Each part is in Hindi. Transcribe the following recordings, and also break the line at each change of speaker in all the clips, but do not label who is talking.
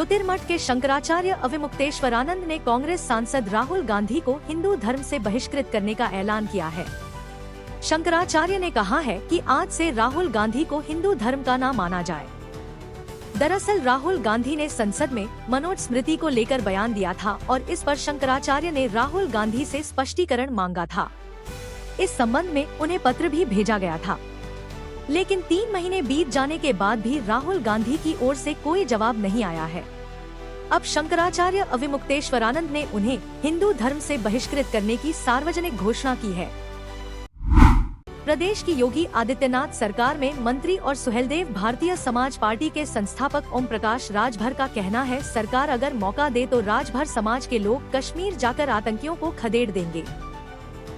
ज्योतिर्मठ के शंकराचार्य अविमुक्तेश्वरानंद ने कांग्रेस सांसद राहुल गांधी को हिंदू धर्म से बहिष्कृत करने का ऐलान किया है। शंकराचार्य ने कहा है कि आज से राहुल गांधी को हिंदू धर्म का न माना जाए। दरअसल राहुल गांधी ने संसद में मनुस्मृति को लेकर बयान दिया था और इस पर शंकराचार्य ने राहुल गांधी से स्पष्टीकरण मांगा था। इस संबंध में उन्हें पत्र भी भेजा गया था, लेकिन 3 महीने बीत जाने के बाद भी राहुल गांधी की ओर से कोई जवाब नहीं आया है। अब शंकराचार्य अविमुक्तेश्वरानंद ने उन्हें हिंदू धर्म से बहिष्कृत करने की सार्वजनिक घोषणा की है। प्रदेश की योगी आदित्यनाथ सरकार में मंत्री और सुहेलदेव भारतीय समाज पार्टी के संस्थापक ओम प्रकाश राजभर का कहना है, सरकार अगर मौका दे तो राजभर समाज के लोग कश्मीर जाकर आतंकियों को खदेड़ देंगे।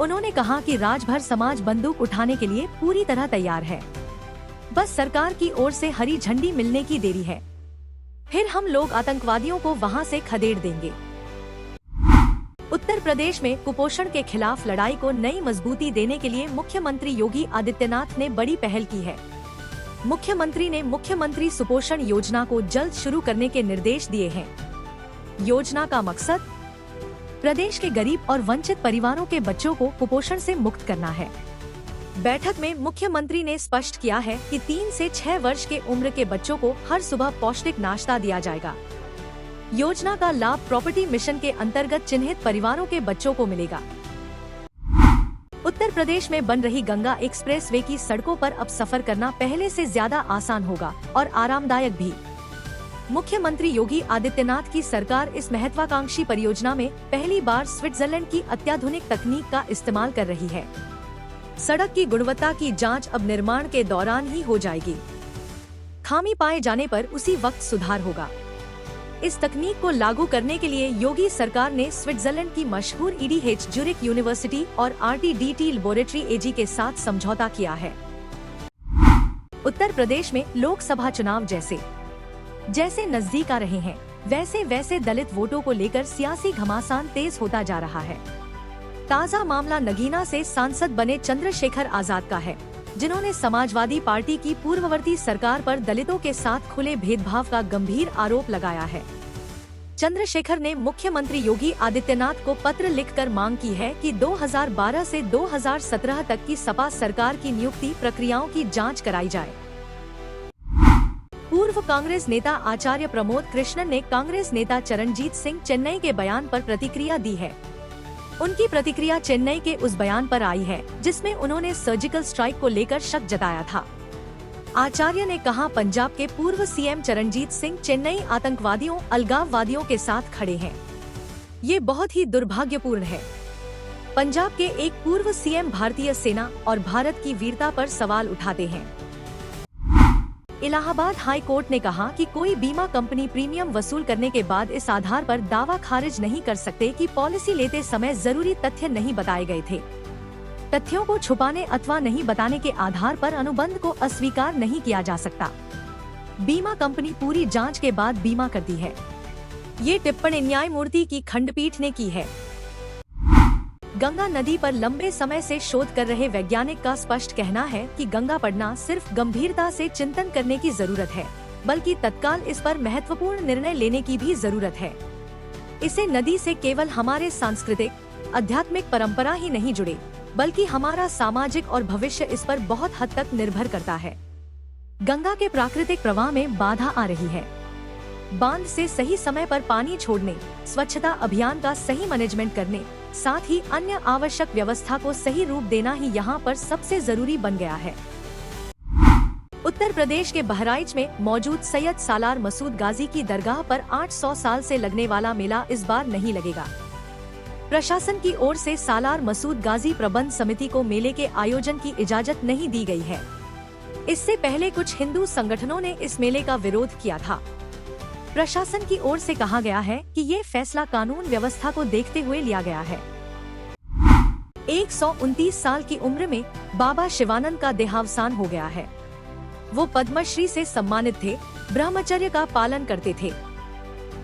उन्होंने कहा कि राजभर समाज बंदूक उठाने के लिए पूरी तरह तैयार है, बस सरकार की ओर से हरी झंडी मिलने की देरी है, फिर हम लोग आतंकवादियों को वहां से खदेड़ देंगे। उत्तर प्रदेश में कुपोषण के खिलाफ लड़ाई को नई मजबूती देने के लिए मुख्यमंत्री योगी आदित्यनाथ ने बड़ी पहल की है। मुख्यमंत्री ने मुख्यमंत्री सुपोषण योजना को जल्द शुरू करने के निर्देश दिए हैं। योजना का मकसद प्रदेश के गरीब और वंचित परिवारों के बच्चों को कुपोषण से मुक्त करना है। बैठक में मुख्यमंत्री ने स्पष्ट किया है कि 3 से 6 वर्ष के उम्र के बच्चों को हर सुबह पौष्टिक नाश्ता दिया जाएगा। योजना का लाभ प्रॉपर्टी मिशन के अंतर्गत चिन्हित परिवारों के बच्चों को मिलेगा। उत्तर प्रदेश में बन रही गंगा एक्सप्रेसवे की सड़कों पर अब सफर करना पहले से ज्यादा आसान होगा और आरामदायक भी। मुख्यमंत्री योगी आदित्यनाथ की सरकार इस महत्वाकांक्षी परियोजना में पहली बार स्विट्जरलैंड की अत्याधुनिक तकनीक का इस्तेमाल कर रही है। सड़क की गुणवत्ता की जांच अब निर्माण के दौरान ही हो जाएगी। खामी पाए जाने पर उसी वक्त सुधार होगा। इस तकनीक को लागू करने के लिए योगी सरकार ने स्विट्जरलैंड की मशहूर ETH ज्यूरिख यूनिवर्सिटी और RTDT लैबोरेटरी AG के साथ समझौता किया है। उत्तर प्रदेश में लोकसभा चुनाव जैसे नजदीक आ रहे हैं, वैसे दलित वोटों को लेकर सियासी घमासान तेज होता जा रहा है। ताज़ा मामला नगीना से सांसद बने चंद्रशेखर आजाद का है, जिन्होंने समाजवादी पार्टी की पूर्ववर्ती सरकार पर दलितों के साथ खुले भेदभाव का गंभीर आरोप लगाया है। चंद्रशेखर ने मुख्यमंत्री योगी आदित्यनाथ को पत्र लिखकर मांग की है कि 2012 से 2017 तक की सपा सरकार की नियुक्ति प्रक्रियाओं की जांच कराई जाए। पूर्व कांग्रेस नेता आचार्य प्रमोद कृष्णन ने कांग्रेस नेता चरणजीत सिंह चेन्नई के बयान पर प्रतिक्रिया दी है। उनकी प्रतिक्रिया चेन्नई के उस बयान पर आई है जिसमें उन्होंने सर्जिकल स्ट्राइक को लेकर शक जताया था। आचार्य ने कहा, पंजाब के पूर्व CM चरणजीत सिंह चेन्नई आतंकवादियों अलगाववादियों के साथ खड़े हैं। ये बहुत ही दुर्भाग्यपूर्ण है। पंजाब के एक पूर्व CM भारतीय सेना और भारत की वीरता पर सवाल उठाते हैं। इलाहाबाद हाई कोर्ट ने कहा कि कोई बीमा कंपनी प्रीमियम वसूल करने के बाद इस आधार पर दावा खारिज नहीं कर सकते कि पॉलिसी लेते समय जरूरी तथ्य नहीं बताए गए थे। तथ्यों को छुपाने अथवा नहीं बताने के आधार पर अनुबंध को अस्वीकार नहीं किया जा सकता। बीमा कंपनी पूरी जांच के बाद बीमा करती है। ये टिप्पणी न्यायमूर्ति की खंडपीठ ने की है। गंगा नदी पर लंबे समय से शोध कर रहे वैज्ञानिक का स्पष्ट कहना है कि गंगा पढ़ना सिर्फ गंभीरता से चिंतन करने की जरूरत है, बल्कि तत्काल इस पर महत्वपूर्ण निर्णय लेने की भी जरूरत है। इसे नदी से केवल हमारे सांस्कृतिक, आध्यात्मिक परंपरा ही नहीं जुड़े, बल्कि हमारा सामाजिक और भविष्य इस पर बहुत हद तक निर्भर करता है। गंगा के प्राकृतिक प्रवाह में बाधा आ रही है। बांध से सही समय पर पानी छोड़ने, स्वच्छता अभियान का सही मैनेजमेंट करने, साथ ही अन्य आवश्यक व्यवस्था को सही रूप देना ही यहाँ पर सबसे जरूरी बन गया है। उत्तर प्रदेश के बहराइच में मौजूद सैयद सालार मसूद गाजी की दरगाह पर 800 साल से लगने वाला मेला इस बार नहीं लगेगा। प्रशासन की ओर से सालार मसूद गाजी प्रबंध समिति को मेले के आयोजन की इजाजत नहीं दी गई है। इससे पहले कुछ हिंदू संगठनों ने इस मेले का विरोध किया था। प्रशासन की ओर से कहा गया है कि ये फैसला कानून व्यवस्था को देखते हुए लिया गया है। 129 साल की उम्र में बाबा शिवानंद का देहावसान हो गया है। वो पद्मश्री से सम्मानित थे, ब्रह्मचर्य का पालन करते थे,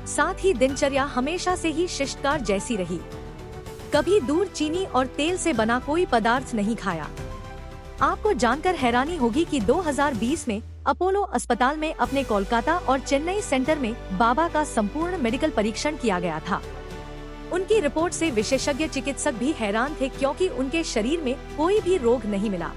साथ ही दिनचर्या हमेशा से ही शिष्टकार जैसी रही। कभी दूध, चीनी और तेल से बना कोई पदार्थ नहीं खाया। आपको जानकर हैरानी होगी कि 2020 में अपोलो अस्पताल में अपने कोलकाता और चेन्नई सेंटर में बाबा का संपूर्ण मेडिकल परीक्षण किया गया था। उनकी रिपोर्ट से विशेषज्ञ चिकित्सक भी हैरान थे, क्योंकि उनके शरीर में कोई भी रोग नहीं मिला।